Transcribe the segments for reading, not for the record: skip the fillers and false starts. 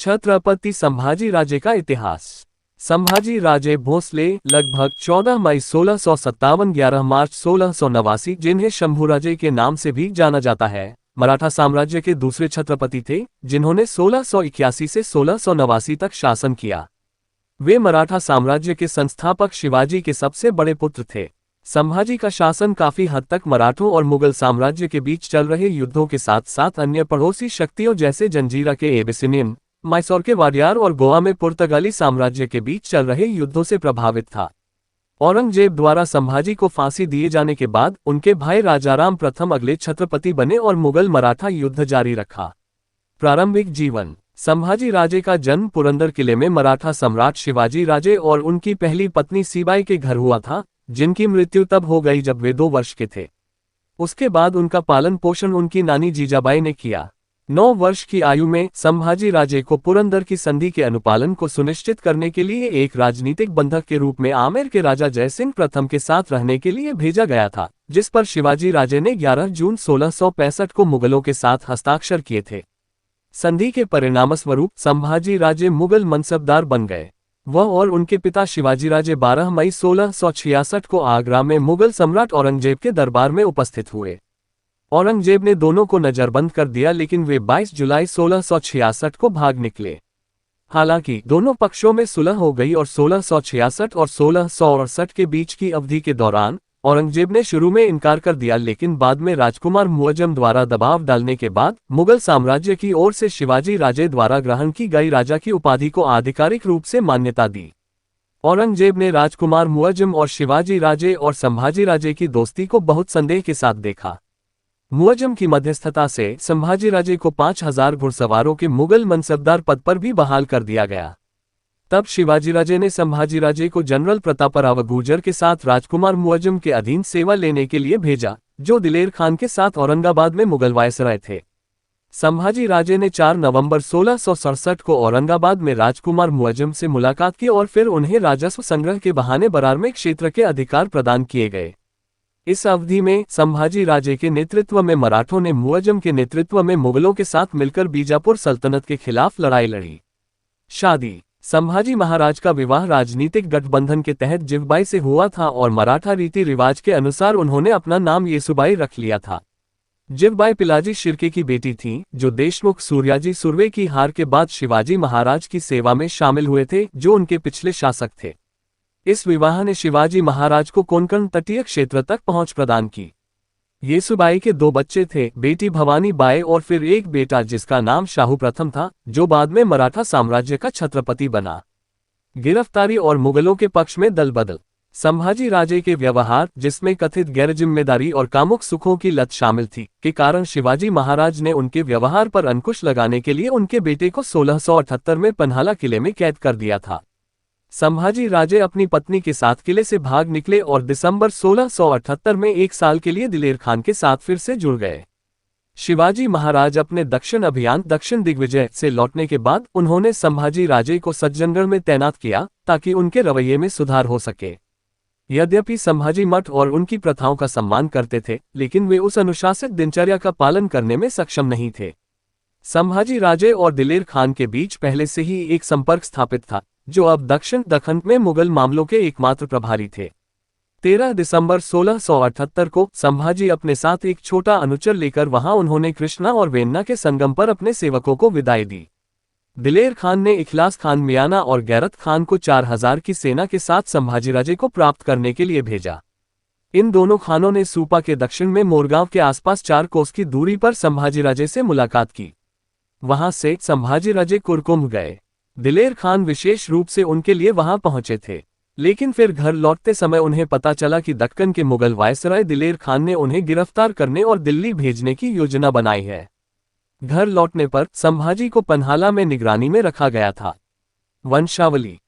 छत्रपति संभाजी राजे का इतिहास। संभाजी राजे भोसले लगभग 14 मई 1657 11 मार्च 1689, जिन्हें शंभूराजे के नाम से भी जाना जाता है, मराठा साम्राज्य के दूसरे छत्रपति थे, जिन्होंने 1681 से 1689 तक शासन किया। वे मराठा साम्राज्य के संस्थापक शिवाजी के सबसे बड़े पुत्र थे। संभाजी का शासन काफी हद तक मराठों और मुगल साम्राज्य के बीच चल रहे युद्धों के साथ साथ अन्य पड़ोसी शक्तियों जैसे जंजीरा के एबिसिनियन, मैसूर के वाडियार और गोवा में पुर्तगाली साम्राज्य के बीच चल रहे युद्धों से प्रभावित था। औरंगजेब द्वारा संभाजी को फांसी दिए जाने के बाद उनके भाई राजाराम प्रथम अगले छत्रपति बने और मुगल मराठा युद्ध जारी रखा। प्रारंभिक जीवन। संभाजी राजे का जन्म पुरंदर किले में मराठा सम्राट शिवाजी राजे और उनकी पहली पत्नी सीबाई के घर हुआ था, जिनकी मृत्यु तब हो गई जब वे 2 वर्ष के थे। उसके बाद उनका पालन पोषण उनकी नानी जीजाबाई ने किया। 9 वर्ष की आयु में संभाजी राजे को पुरंदर की संधि के अनुपालन को सुनिश्चित करने के लिए एक राजनीतिक बंधक के रूप में आमेर के राजा जयसिंह प्रथम के साथ रहने के लिए भेजा गया था, जिस पर शिवाजी राजे ने 11 जून 1665 को मुगलों के साथ हस्ताक्षर किए थे। संधि के परिणामस्वरूप संभाजी राजे मुगल मनसबदार बन गए। वह और उनके पिता शिवाजी राजे 12 मई 1666 को आगरा में मुगल सम्राट औरंगजेब के दरबार में उपस्थित हुए। औरंगजेब ने दोनों को नजरबंद कर दिया, लेकिन वे 22 जुलाई 1666 को भाग निकले। हालांकि दोनों पक्षों में सुलह हो गई और 1666 और 1668 के बीच की अवधि के दौरान औरंगजेब ने शुरू में इनकार कर दिया, लेकिन बाद में राजकुमार मुअज्जम द्वारा दबाव डालने के बाद मुगल साम्राज्य की ओर से शिवाजी राजे द्वारा ग्रहण की गई राजा की उपाधि को आधिकारिक रूप से मान्यता दी। औरंगजेब ने राजकुमार मुअज्जम और शिवाजी राजे और संभाजी राजे की दोस्ती को बहुत संदेह के साथ देखा। मुअज्जम की मध्यस्थता से संभाजी राजे को 5000 घुड़सवारों के मुगल मनसबदार पद पर भी बहाल कर दिया गया। तब शिवाजी राजे ने संभाजी राजे को जनरल प्रतापराव गुर्जर के साथ राजकुमार मुअज्जम के अधीन सेवा लेने के लिए भेजा, जो दिलेर खान के साथ औरंगाबाद में मुगल वायसराय थे। संभाजी राजे ने 4 नवंबर 1667 को औरंगाबाद में राजकुमार मुअज्जम से मुलाकात की और फिर उन्हें राजस्व संग्रह के बहाने बरार में क्षेत्र के अधिकार प्रदान किए गए। इस अवधि में संभाजी राजे के नेतृत्व में मराठों ने मुअज्जम के नेतृत्व में मुगलों के साथ मिलकर बीजापुर सल्तनत के खिलाफ लड़ाई लड़ी। शादी। संभाजी महाराज का विवाह राजनीतिक गठबंधन के तहत जिवबाई से हुआ था और मराठा रीति रिवाज के अनुसार उन्होंने अपना नाम येसुबाई रख लिया था। जिवबाई पिलाजी शिर्के की बेटी थीं, जो देशमुख सूर्याजी सुर्वे की हार के बाद शिवाजी महाराज की सेवा में शामिल हुए थे, जो उनके पिछले शासक थे। इस विवाह ने शिवाजी महाराज को कोंकण तटीय क्षेत्र तक पहुंच प्रदान की। येसुबाई के 2 बच्चे थे, बेटी भवानी बाई और फिर एक बेटा जिसका नाम शाहू प्रथम था, जो बाद में मराठा साम्राज्य का छत्रपति बना। गिरफ्तारी और मुगलों के पक्ष में दलबदल। संभाजी राजे के व्यवहार, जिसमें कथित गैरजिम्मेदारी और कामुक सुखों की लत शामिल थी, के कारण शिवाजी महाराज ने उनके व्यवहार पर अंकुश लगाने के लिए उनके बेटे को 1678 में पन्हाला किले में कैद कर दिया था। संभाजी राजे अपनी पत्नी के साथ किले से भाग निकले और दिसंबर 1678 में 1 साल के लिए दिलेर खान के साथ फिर से जुड़ गए। शिवाजी महाराज अपने दक्षिण अभियान दक्षिण दिग्विजय से लौटने के बाद उन्होंने संभाजी राजे को सज्जनगढ़ में तैनात किया, ताकि उनके रवैये में सुधार हो सके। यद्यपि संभाजी मठ और उनकी प्रथाओं का सम्मान करते थे, लेकिन वे उस अनुशासित दिनचर्या का पालन करने में सक्षम नहीं थे। संभाजी राजे और दिलेर खान के बीच पहले से ही एक संपर्क स्थापित था, जो अब दक्षिण दक्खन में मुगल मामलों के एकमात्र प्रभारी थे। 13 दिसंबर 1678 को संभाजी अपने साथ एक छोटा अनुचर लेकर वहां उन्होंने कृष्णा और वेन्ना के संगम पर अपने सेवकों को विदाई दी। दिलेर खान ने इखलास खान मियाना और गैरत खान को 4000 की सेना के साथ संभाजी राजे को प्राप्त करने के लिए भेजा। इन दोनों खानों ने सूपा के दक्षिण में मोरगांव के आसपास 4 कोस की दूरी पर संभाजी राजे से मुलाकात की। वहां से संभाजी राजे कुरकुम गए। दिलेर खान विशेष रूप से उनके लिए वहां पहुंचे थे, लेकिन फिर घर लौटते समय उन्हें पता चला कि दक्कन के मुगल वायसराय दिलेर खान ने उन्हें गिरफ्तार करने और दिल्ली भेजने की योजना बनाई है। घर लौटने पर संभाजी को पन्हाला में निगरानी में रखा गया था। वंशावली।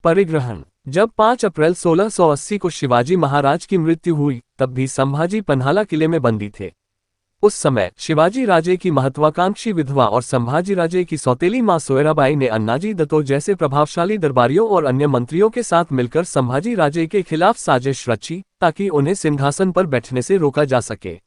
परिग्रहण। जब 5 अप्रैल 1680 को शिवाजी महाराज की मृत्यु हुई, तब भी संभाजी पन्हाला किले में बंदी थे। उस समय शिवाजी राजे की महत्वाकांक्षी विधवा और संभाजी राजे की सौतेली मां सोयराबाई ने अन्नाजी दत्तो जैसे प्रभावशाली दरबारियों और अन्य मंत्रियों के साथ मिलकर संभाजी राजे के खिलाफ साजिश रची, ताकि उन्हें सिंहासन पर बैठने से रोका जा सके।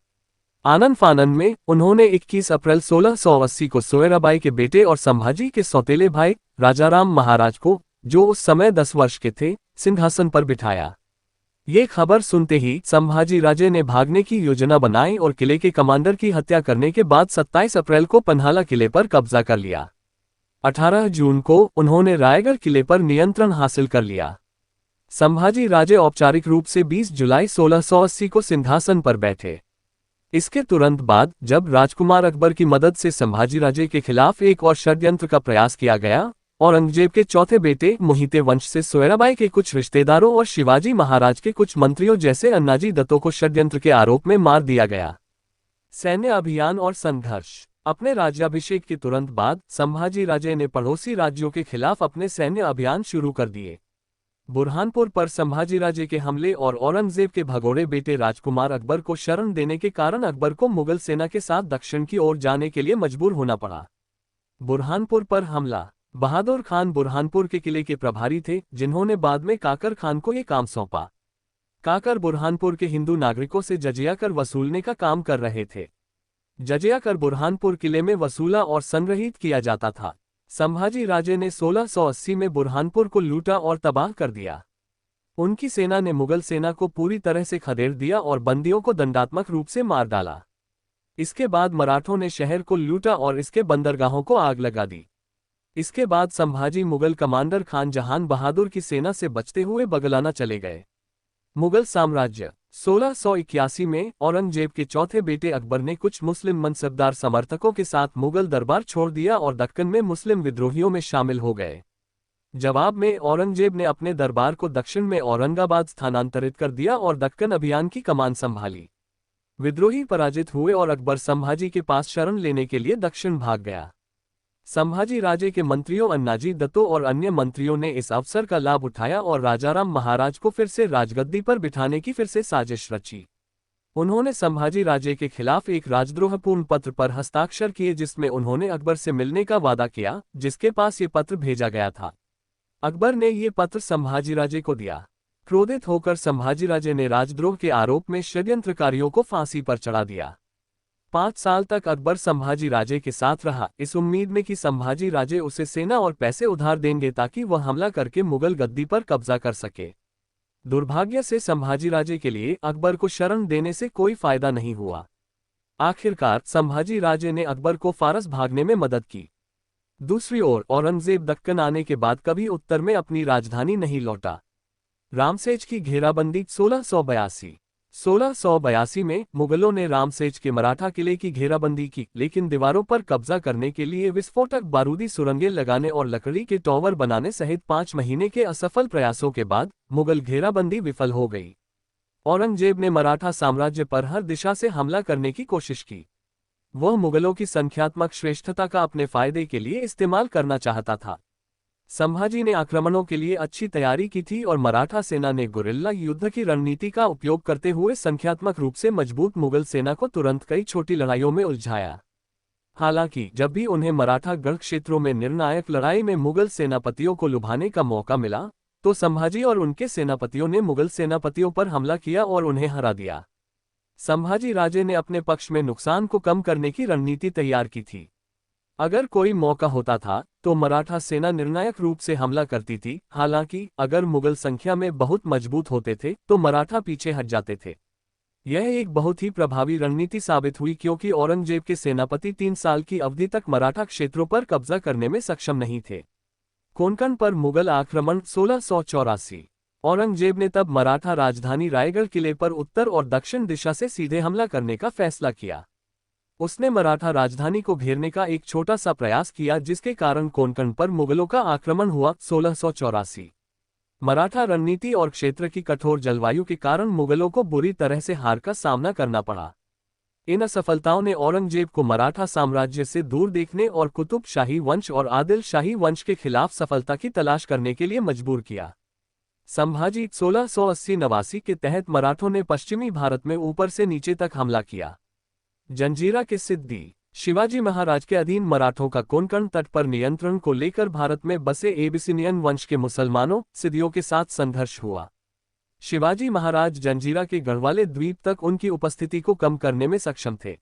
आनन फानन में उन्होंने 21 अप्रैल 1680 को सोयराबाई के बेटे और संभाजी के सौतेले भाई राजाराम महाराज को, जो उस समय 10 वर्ष के थे, सिंहासन पर बिठाया। ये खबर सुनते ही संभाजी राजे ने भागने की योजना बनाई और किले के कमांडर की हत्या करने के बाद 27 अप्रैल को पन्हाला किले पर कब्जा कर लिया। 18 जून को उन्होंने रायगढ़ किले पर नियंत्रण हासिल कर लिया। संभाजी राजे औपचारिक रूप से 20 जुलाई 1680 को सिंहासन पर बैठे। इसके तुरंत बाद जब राजकुमार अकबर की मदद से संभाजी राजे के खिलाफ एक और षड्यंत्र का प्रयास किया गया, औरंगजेब के चौथे बेटे मोहिते वंश से सोयराबाई के कुछ रिश्तेदारों और शिवाजी महाराज के कुछ मंत्रियों जैसे अन्नाजी दत्तो को षड्यंत्र के आरोप में मार दिया गया। सैन्य अभियान और संघर्ष। अपने राज्याभिषेक के तुरंत बाद संभाजी राजे ने पड़ोसी राज्यों के खिलाफ अपने सैन्य अभियान शुरू कर दिए। बुरहानपुर पर संभाजी राजे के हमले और औरंगजेब के भगोड़े बेटे राजकुमार अकबर को शरण देने के कारण अकबर को मुगल सेना के साथ दक्षिण की ओर जाने के लिए मजबूर होना पड़ा। बुरहानपुर पर हमला। बहादुर खान बुरहानपुर के किले के प्रभारी थे, जिन्होंने बाद में काकर खान को ये काम सौंपा। काकर बुरहानपुर के हिंदू नागरिकों से जजिया कर वसूलने का काम कर रहे थे। जजिया कर बुरहानपुर किले में वसूला और संग्रहित किया जाता था। संभाजी राजे ने 1680 में बुरहानपुर को लूटा और तबाह कर दिया। उनकी सेना ने मुगल सेना को पूरी तरह से खदेड़ दिया और बंदियों को दंडात्मक रूप से मार डाला। इसके बाद मराठों ने शहर को लूटा और इसके बंदरगाहों को आग लगा दी। इसके बाद संभाजी मुगल कमांडर खान जहान बहादुर की सेना से बचते हुए बगलाना चले गए। मुगल साम्राज्य। 1681 में औरंगजेब के चौथे बेटे अकबर ने कुछ मुस्लिम मनसबदार समर्थकों के साथ मुगल दरबार छोड़ दिया और दक्कन में मुस्लिम विद्रोहियों में शामिल हो गए। जवाब में औरंगजेब ने अपने दरबार को दक्षिण में औरंगाबाद स्थानांतरित कर दिया और दक्कन अभियान की कमान संभाली। विद्रोही पराजित हुए और अकबर संभाजी के पास शरण लेने के लिए दक्षिण भाग गया। संभाजी राजे के मंत्रियों अन्नाजी दत्तो और अन्य मंत्रियों ने इस अवसर का लाभ उठाया और राजाराम महाराज को फिर से राजगद्दी पर बिठाने की फिर से साजिश रची। उन्होंने संभाजी राजे के खिलाफ एक राजद्रोहपूर्ण पत्र पर हस्ताक्षर किए, जिसमें उन्होंने अकबर से मिलने का वादा किया, जिसके पास ये पत्र भेजा गया था। अकबर ने ये पत्र संभाजी राजे को दिया। क्रोधित होकर संभाजी राजे ने राजद्रोह के आरोप में षड्यंत्रकारियों को फांसी पर चढ़ा दिया। 5 साल तक अकबर संभाजी राजे के साथ रहा, इस उम्मीद में कि संभाजी राजे उसे सेना और पैसे उधार देंगे ताकि वह हमला करके मुगल गद्दी पर कब्जा कर सके। दुर्भाग्य से संभाजी राजे के लिए अकबर को शरण देने से कोई फायदा नहीं हुआ। आखिरकार संभाजी राजे ने अकबर को फारस भागने में मदद की। दूसरी ओर औरंगजेब दक्कन आने के बाद कभी उत्तर में अपनी राजधानी नहीं लौटा। रामसेज की घेराबंदी। 1682 में मुगलों ने रामसेज के मराठा किले की घेराबंदी की, लेकिन दीवारों पर कब्जा करने के लिए विस्फोटक बारूदी सुरंगें लगाने और लकड़ी के टॉवर बनाने सहित 5 महीने के असफल प्रयासों के बाद मुगल घेराबंदी विफल हो गई। औरंगजेब ने मराठा साम्राज्य पर हर दिशा से हमला करने की कोशिश की। वह मुगलों की संख्यात्मक श्रेष्ठता का अपने फायदे के लिए इस्तेमाल करना चाहता था। संभाजी ने आक्रमणों के लिए अच्छी तैयारी की थी और मराठा सेना ने गुरिल्ला युद्ध की रणनीति का उपयोग करते हुए संख्यात्मक रूप से मजबूत मुगल सेना को तुरंत कई छोटी लड़ाइयों में उलझाया। हालांकि जब भी उन्हें मराठा गढ़ क्षेत्रों में निर्णायक लड़ाई में मुगल सेनापतियों को लुभाने का मौका मिला, तो संभाजी और उनके सेनापतियों ने मुगल सेनापतियों पर हमला किया और उन्हें हरा दिया। संभाजी राजे ने अपने पक्ष में नुकसान को कम करने की रणनीति तैयार की थी। अगर कोई मौका होता था तो मराठा सेना निर्णायक रूप से हमला करती थी। हालांकि अगर मुगल संख्या में बहुत मजबूत होते थे तो मराठा पीछे हट जाते थे। यह एक बहुत ही प्रभावी रणनीति साबित हुई, क्योंकि औरंगजेब के सेनापति 3 साल की अवधि तक मराठा क्षेत्रों पर कब्जा करने में सक्षम नहीं थे। कोंकण पर मुगल आक्रमण। 1684 औरंगजेब ने तब मराठा राजधानी रायगढ़ किले पर उत्तर और दक्षिण दिशा से सीधे हमला करने का फैसला किया। उसने मराठा राजधानी को घेरने का एक छोटा सा प्रयास किया, जिसके कारण कोंकण पर मुगलों का आक्रमण हुआ। 1684 मराठा रणनीति और क्षेत्र की कठोर जलवायु के कारण मुगलों को बुरी तरह से हार का सामना करना पड़ा। इन असफलताओं ने औरंगजेब को मराठा साम्राज्य से दूर देखने और कुतुब शाही वंश और आदिल शाही वंश के खिलाफ सफलता की तलाश करने के लिए मजबूर किया। संभाजी 1680-89 के तहत मराठों ने पश्चिमी भारत में ऊपर से नीचे तक हमला किया। जंजीरा के सिद्दी। शिवाजी महाराज के अधीन मराठों का कोंकण तट पर नियंत्रण को लेकर भारत में बसे एबिसिनियन वंश के मुसलमानों सिद्दियों के साथ संघर्ष हुआ। शिवाजी महाराज जंजीरा के गढ़वाले द्वीप तक उनकी उपस्थिति को कम करने में सक्षम थे।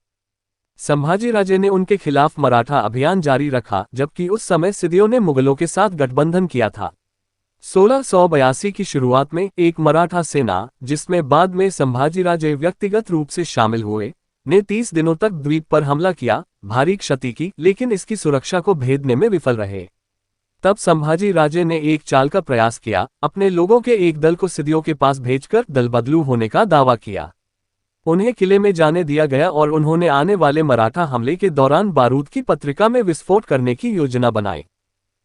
संभाजीराजे ने उनके खिलाफ मराठा अभियान जारी रखा, जबकि उस समय सिद्दियों ने मुगलों के साथ गठबंधन किया था। 1682 की शुरुआत में एक मराठा सेना, जिसमें बाद में संभाजीराजे व्यक्तिगत रूप से शामिल हुए, ने 30 दिनों तक द्वीप पर हमला किया, भारी क्षति की, लेकिन इसकी सुरक्षा को भेदने में विफल रहे। तब संभाजीराजे ने एक चाल का प्रयास किया, अपने लोगों के एक दल को सिद्दियों के पास भेजकर दल बदलू होने का दावा किया। उन्हें किले में जाने दिया गया और उन्होंने आने वाले मराठा हमले के दौरान बारूद की पत्रिका में विस्फोट करने की योजना बनाई।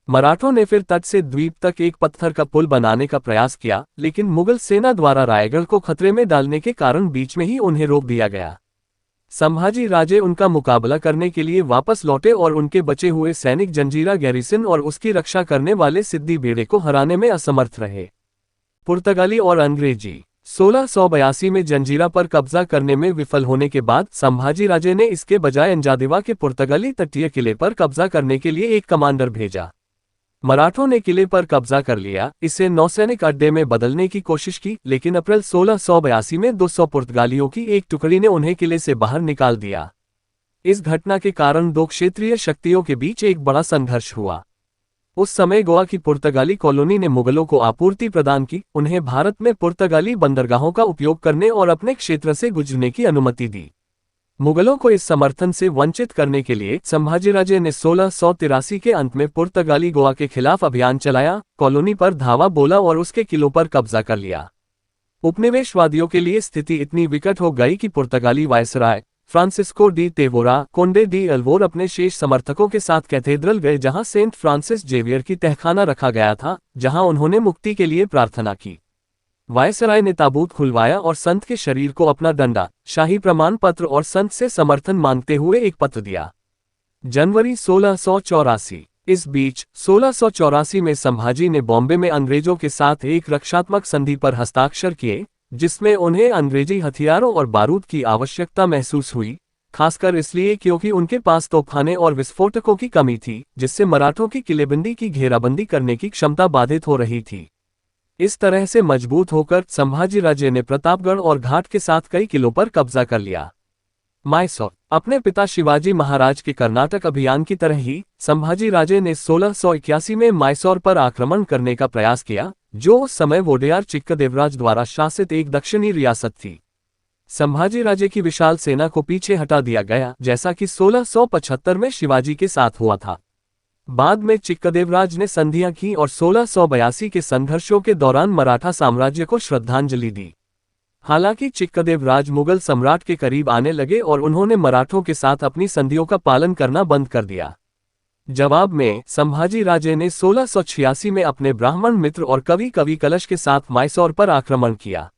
मराठों ने फिर तट से द्वीप तक एक पत्थर का पुल बनाने का प्रयास किया, लेकिन मुगल सेना द्वारा रायगढ़ को खतरे में डालने के कारण बीच में ही उन्हें रोक दिया गया। संभाजीराजे उनका मुकाबला करने के लिए वापस लौटे और उनके बचे हुए सैनिक जंजीरा गैरिसन और उसकी रक्षा करने वाले सिद्दी बेड़े को हराने में असमर्थ रहे। पुर्तगाली और अंग्रेजी 1682 में जंजीरा पर कब्जा करने में विफल होने के बाद संभाजीराजे ने इसके बजाय अंजादिवा के पुर्तगाली तटीय किले पर कब्जा करने के लिए एक कमांडर भेजा। मराठों ने किले पर कब्जा कर लिया, इसे नौसैनिक अड्डे में बदलने की कोशिश की, लेकिन अप्रैल 1682 में 200 पुर्तगालियों की एक टुकड़ी ने उन्हें किले से बाहर निकाल दिया। इस घटना के कारण दो क्षेत्रीय शक्तियों के बीच एक बड़ा संघर्ष हुआ। उस समय गोवा की पुर्तगाली कॉलोनी ने मुगलों को आपूर्ति प्रदान की, उन्हें भारत में पुर्तगाली बंदरगाहों का उपयोग करने और अपने क्षेत्र से गुजरने की अनुमति दी। मुगलों को इस समर्थन से वंचित करने के लिए संभाजीराजे ने 1683 के अंत में पुर्तगाली गोवा के खिलाफ अभियान चलाया, कॉलोनी पर धावा बोला और उसके किलों पर कब्जा कर लिया। उपनिवेशवादियों के लिए स्थिति इतनी विकट हो गई कि पुर्तगाली वायसराय फ्रांसिस्को डी तेवोरा कोंडे डी अल्वोर अपने शेष समर्थकों के साथ कैथेड्रल गए, जहां सेंट फ्रांसिस जेवियर की तहखाना रखा गया था, जहां उन्होंने मुक्ति के लिए प्रार्थना की। वायसराय ने ताबूत खुलवाया और संत के शरीर को अपना डंडा, शाही प्रमाण पत्र और संत से समर्थन मांगते हुए एक पत्र दिया। जनवरी 1684। इस बीच 1684 में संभाजी ने बॉम्बे में अंग्रेजों के साथ एक रक्षात्मक संधि पर हस्ताक्षर किए, जिसमें उन्हें अंग्रेजी हथियारों और बारूद की आवश्यकता महसूस हुई, खासकर इसलिए क्योंकि उनके पास तोपखाने और विस्फोटकों की कमी थी, जिससे मराठों की किलेबंदी की घेराबंदी करने की क्षमता बाधित हो रही थी। इस तरह से मजबूत होकर संभाजीराजे ने प्रतापगढ़ और घाट के साथ कई किलों पर कब्जा कर लिया। मायसोर। अपने पिता शिवाजी महाराज के कर्नाटक अभियान की तरह ही संभाजीराजे ने 1681 में मायसोर पर आक्रमण करने का प्रयास किया, जो उस समय वोडेयार चिक्कदेवराज द्वारा शासित एक दक्षिणी रियासत थी। संभाजीराजे की विशाल सेना को पीछे हटा दिया गया, जैसा कि 1675 में शिवाजी के साथ हुआ था। बाद में चिक्कदेवराज ने संधियां की और 1682 के संघर्षों के दौरान मराठा साम्राज्य को श्रद्धांजलि दी। हालांकि चिक्कदेवराज मुगल सम्राट के करीब आने लगे और उन्होंने मराठों के साथ अपनी संधियों का पालन करना बंद कर दिया। जवाब में संभाजीराजे ने 1686 में अपने ब्राह्मण मित्र और कवि कलश के साथ मायसोर पर आक्रमण किया।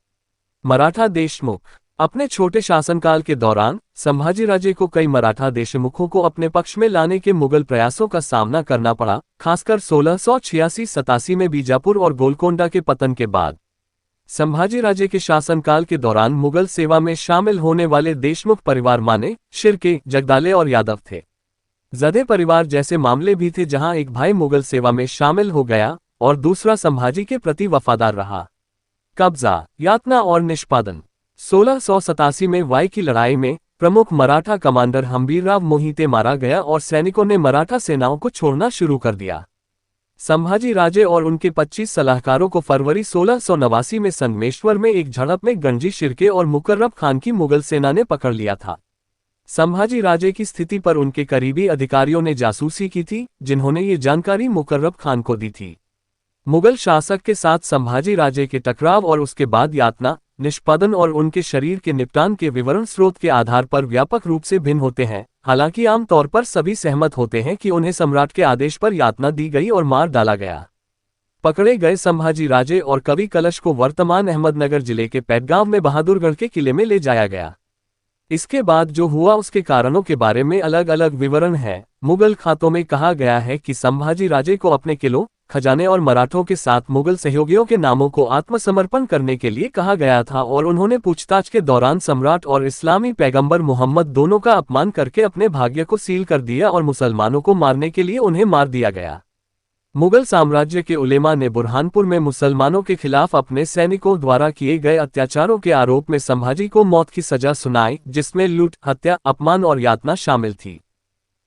मराठा देशमुख। अपने छोटे शासनकाल के दौरान संभाजीराजे को कई मराठा देशमुखों को अपने पक्ष में लाने के मुगल प्रयासों का सामना करना पड़ा, खासकर 1686-87 में बीजापुर और गोलकोंडा के पतन के बाद। संभाजीराजे के शासनकाल के दौरान मुगल सेवा में शामिल होने वाले देशमुख परिवार माने, शिर्के, जगदाले और यादव थे। जदे परिवार जैसे मामले भी थे, जहां एक भाई मुगल सेवा में शामिल हो गया और दूसरा संभाजी के प्रति वफादार रहा। कब्जा, यातना और निष्पादन। 1687 में वाई की लड़ाई में प्रमुख मराठा कमांडर हम्बीरराव मोहिते मारा गया और सैनिकों ने मराठा सेनाओं को छोड़ना शुरू कर दिया। संभाजीराजे और उनके 25 सलाहकारों को फरवरी 1689 में संगमेश्वर में एक झड़प में गंजी शिर्के और मुकर्रब खान की मुगल सेना ने पकड़ लिया था। संभाजीराजे की स्थिति पर उनके करीबी अधिकारियों ने जासूसी की थी, जिन्होंने ये जानकारी मुकर्रब खान को दी थी। मुगल शासक के साथ संभाजीराजे के टकराव और उसके बाद यातना, निष्पादन और उनके शरीर के निपटान के विवरण स्रोत के आधार पर व्यापक रूप से भिन्न होते हैं। हालांकि आमतौर पर सभी सहमत होते हैं कि उन्हें सम्राट के आदेश पर यातना दी गई और मार डाला गया। पकड़े गए संभाजीराजे और कवि कलश को वर्तमान अहमदनगर जिले के पैटगांव में बहादुरगढ़ के किले में ले जाया गया। इसके बाद जो हुआ उसके कारणों के बारे में अलग अलग विवरण हैं। मुगल खातों में कहा गया है कि संभाजीराजे को अपने किलों, खजाने और मराठों के साथ मुगल सहयोगियों के नामों को आत्मसमर्पण करने के लिए कहा गया था और उन्होंने पूछताछ के दौरान सम्राट और इस्लामी पैगंबर मोहम्मद दोनों का अपमान करके अपने भाग्य को सील कर दिया और मुसलमानों को मारने के लिए उन्हें मार दिया गया। मुगल साम्राज्य के उलेमा ने बुरहानपुर में मुसलमानों के खिलाफ अपने सैनिकों द्वारा किए गए अत्याचारों के आरोप में संभाजी को मौत की सजा सुनाई, जिसमें लूट, हत्या, अपमान और यातना शामिल थी।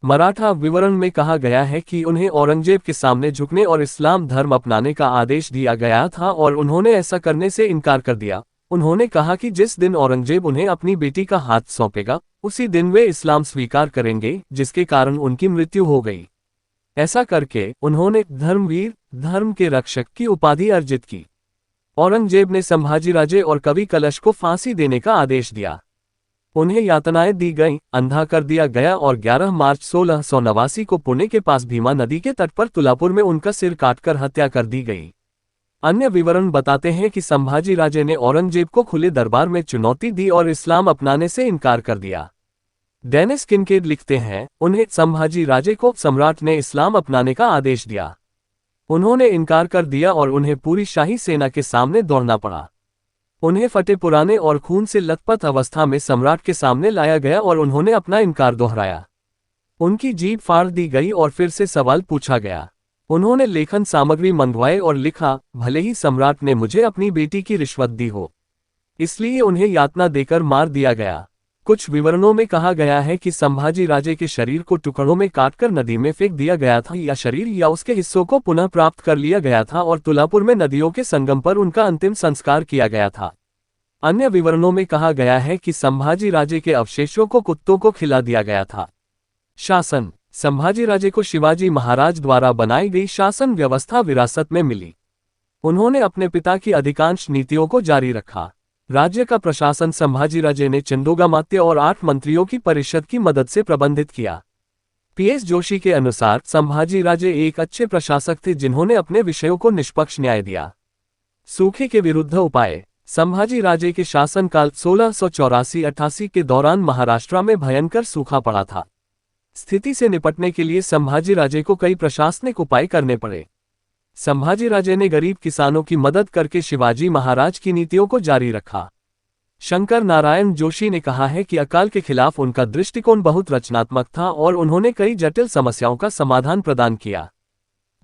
मराठा विवरण में कहा गया है कि उन्हें औरंगजेब के सामने झुकने और इस्लाम धर्म अपनाने का आदेश दिया गया था और उन्होंने ऐसा करने से इनकार कर दिया। उन्होंने कहा कि जिस दिन औरंगजेब उन्हें अपनी बेटी का हाथ सौंपेगा, उसी दिन वे इस्लाम स्वीकार करेंगे, जिसके कारण उनकी मृत्यु हो गई। ऐसा करके उन्होंने धर्मवीर, धर्म के रक्षक की उपाधि अर्जित की। औरंगजेब ने संभाजीराजे और कवि कलश को फांसी देने का आदेश दिया। उन्हें यातनाएं दी गईं, अंधा कर दिया गया और 11 मार्च 1689 को पुणे के पास भीमा नदी के तट पर तुलापुर में उनका सिर काटकर हत्या कर दी गई। अन्य विवरण बताते हैं कि संभाजीराजे ने औरंगजेब को खुले दरबार में चुनौती दी और इस्लाम अपनाने से इनकार कर दिया। डेनिस किनकेड लिखते हैं, उन्हें संभाजीराजे को सम्राट ने इस्लाम अपनाने का आदेश दिया। उन्होंने इनकार कर दिया और उन्हें पूरी शाही सेना के सामने दौड़ना पड़ा। उन्हें फटे पुराने और खून से लथपथ अवस्था में सम्राट के सामने लाया गया और उन्होंने अपना इनकार दोहराया। उनकी जीभ फाड़ दी गई और फिर से सवाल पूछा गया। उन्होंने लेखन सामग्री मंगवाए और लिखा, भले ही सम्राट ने मुझे अपनी बेटी की रिश्वत दी हो, इसलिए उन्हें यातना देकर मार दिया गया। कुछ विवरणों में कहा गया है कि संभाजीराजे के शरीर को टुकड़ों में काटकर नदी में फेंक दिया गया था, या शरीर या उसके हिस्सों को पुनः प्राप्त कर लिया गया था और तुलापुर में नदियों के संगम पर उनका अंतिम संस्कार किया गया था। अन्य विवरणों में कहा गया है कि संभाजीराजे के अवशेषों को कुत्तों को खिला दिया गया था। शासन। संभाजीराजे को शिवाजी महाराज द्वारा बनाई गई शासन व्यवस्था विरासत में मिली। उन्होंने अपने पिता की अधिकांश नीतियों को जारी रखा। राज्य का प्रशासन संभाजीराजे ने चंदोगामात्य और 8 मंत्रियों की परिषद की मदद से प्रबंधित किया। पीएस जोशी के अनुसार संभाजीराजे एक अच्छे प्रशासक थे जिन्होंने अपने विषयों को निष्पक्ष न्याय दिया। सूखे के विरुद्ध उपाय। संभाजीराजे के शासनकाल 1684-88 के दौरान महाराष्ट्र में भयंकर सूखा पड़ा था। स्थिति से निपटने के लिए संभाजीराजे को कई प्रशासनिक उपाय करने पड़े। संभाजीराजे ने गरीब किसानों की मदद करके शिवाजी महाराज की नीतियों को जारी रखा। शंकर नारायण जोशी ने कहा है कि अकाल के खिलाफ उनका दृष्टिकोण बहुत रचनात्मक था और उन्होंने कई जटिल समस्याओं का समाधान प्रदान किया।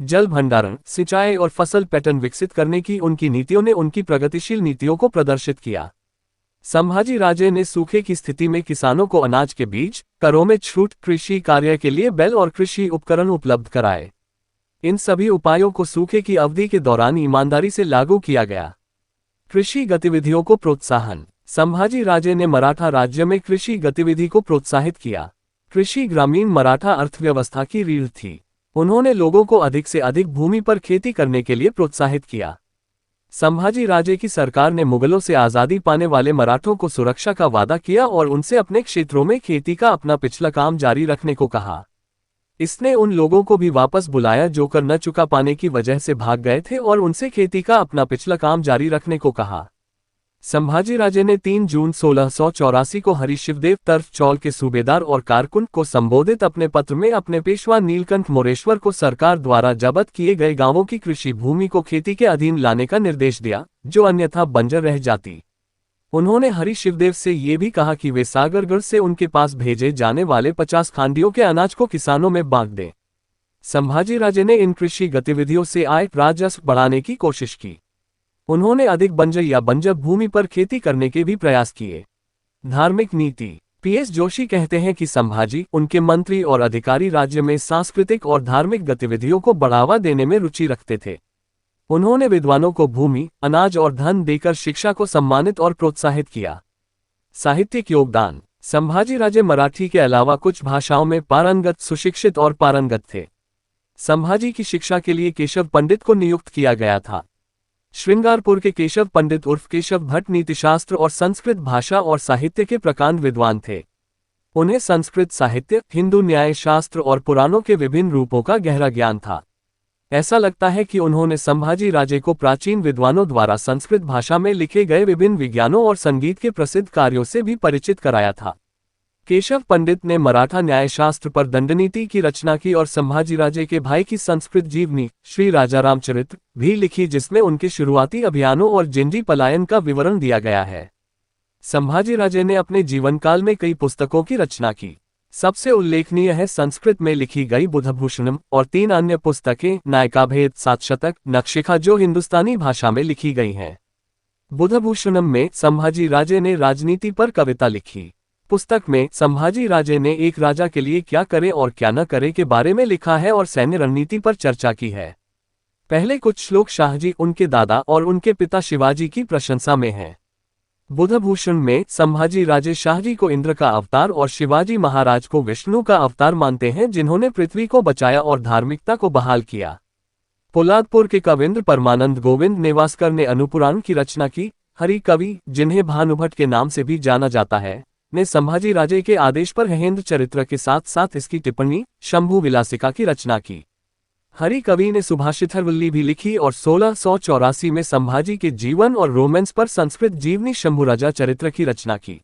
जल भंडारण, सिंचाई और फसल पैटर्न विकसित करने की उनकी नीतियों ने उनकी प्रगतिशील नीतियों को प्रदर्शित किया। संभाजीराजे ने सूखे की स्थिति में किसानों को अनाज के बीज, करों में छूट, कृषि कार्य के लिए बैल और कृषि उपकरण उपलब्ध कराए। इन सभी उपायों को सूखे की अवधि के दौरान ईमानदारी से लागू किया गया। कृषि गतिविधियों को प्रोत्साहन। संभाजीराजे ने मराठा राज्य में कृषि गतिविधि को प्रोत्साहित किया। कृषि ग्रामीण मराठा अर्थव्यवस्था की रीढ़ थी। उन्होंने लोगों को अधिक से अधिक भूमि पर खेती करने के लिए प्रोत्साहित किया। संभाजीराजे की सरकार ने मुगलों से आज़ादी पाने वाले मराठों को सुरक्षा का वादा किया और उनसे अपने क्षेत्रों में खेती का अपना पिछला काम जारी रखने को कहा। इसने उन लोगों को भी वापस बुलाया जो कर न चुका पाने की वजह से भाग गए थे और उनसे खेती का अपना पिछला काम जारी रखने को कहा। संभाजीराजे ने 3 जून 1684 को हरिशिवदेव तर्फ चौल के सूबेदार और कारकुन को संबोधित अपने पत्र में अपने पेशवा नीलकंठ मोरेश्वर को सरकार द्वारा जब्त किए गए गांवों की कृषि भूमि को खेती के अधीन लाने का निर्देश दिया, जो अन्यथा बंजर रह जाती। उन्होंने हरिशिवदेव से ये भी कहा कि वे सागरगढ़ से उनके पास भेजे जाने वाले 50 खांडियों के अनाज को किसानों में बांट दें। संभाजीराजे ने इन कृषि गतिविधियों से आय राजस्व बढ़ाने की कोशिश की। उन्होंने अधिक बंजर या बंजर भूमि पर खेती करने के भी प्रयास किए। धार्मिक नीति। पीएस जोशी कहते हैं कि संभाजी, उनके मंत्री और अधिकारी राज्य में सांस्कृतिक और धार्मिक गतिविधियों को बढ़ावा देने में रुचि रखते थे। उन्होंने विद्वानों को भूमि, अनाज और धन देकर शिक्षा को सम्मानित और प्रोत्साहित किया। साहित्यिक योगदान। संभाजीराजे मराठी के अलावा कुछ भाषाओं में पारंगत, सुशिक्षित और पारंगत थे। संभाजी की शिक्षा के लिए केशव पंडित को नियुक्त किया गया था। श्रृंगारपुर के केशव पंडित उर्फ केशव भट्ट नीतिशास्त्र और संस्कृत भाषा और साहित्य के प्रकांड विद्वान थे। उन्हें संस्कृत साहित्य, हिंदू न्याय शास्त्र और पुराणों के विभिन्न रूपों का गहरा ज्ञान था। ऐसा लगता है कि उन्होंने संभाजीराजे को प्राचीन विद्वानों द्वारा संस्कृत भाषा में लिखे गए विभिन्न विज्ञानों और संगीत के प्रसिद्ध कार्यों से भी परिचित कराया था। केशव पंडित ने मराठा न्यायशास्त्र पर दंडनीति की रचना की और संभाजीराजे के भाई की संस्कृत जीवनी, श्री राजारामचरित्र, भी लिखी, जिसमें उनके शुरुआती अभियानों और जिंजी पलायन का विवरण दिया गया है। संभाजीराजे ने अपने जीवनकाल में कई पुस्तकों की रचना की। सबसे उल्लेखनीय है संस्कृत में लिखी गई बुधभूषणम और 3 अन्य पुस्तकें नायिकाभेद, 7 शतक, नखशिखा जो हिंदुस्तानी भाषा में लिखी गई हैं। बुधभूषणम में संभाजी राजे ने राजनीति पर कविता लिखी। पुस्तक में संभाजी राजे ने एक राजा के लिए क्या करे और क्या न करे के बारे में लिखा है और सैन्य रणनीति पर चर्चा की है। पहले कुछ श्लोक शाहजी, उनके दादा और उनके पिता शिवाजी की प्रशंसा में हैं। बुधभूषण में संभाजी राजे शाहजी को इंद्र का अवतार और शिवाजी महाराज को विष्णु का अवतार मानते हैं, जिन्होंने पृथ्वी को बचाया और धार्मिकता को बहाल किया। पोलादपुर के कविंद्र परमानंद गोविंद नेवासकर ने अनुपुराण की रचना की। हरि कवि, जिन्हें भानुभट्ट के नाम से भी जाना जाता है, ने संभाजी राजे के आदेश पर महेंद्र चरित्र के साथ साथ इसकी टिप्पणी शंभु विलासिका की रचना की। हरि कवि ने सुभाषितरवल्ली भी लिखी और 1684 में संभाजी के जीवन और रोमांस पर संस्कृत जीवनी शंभुराजा चरित्र की रचना की।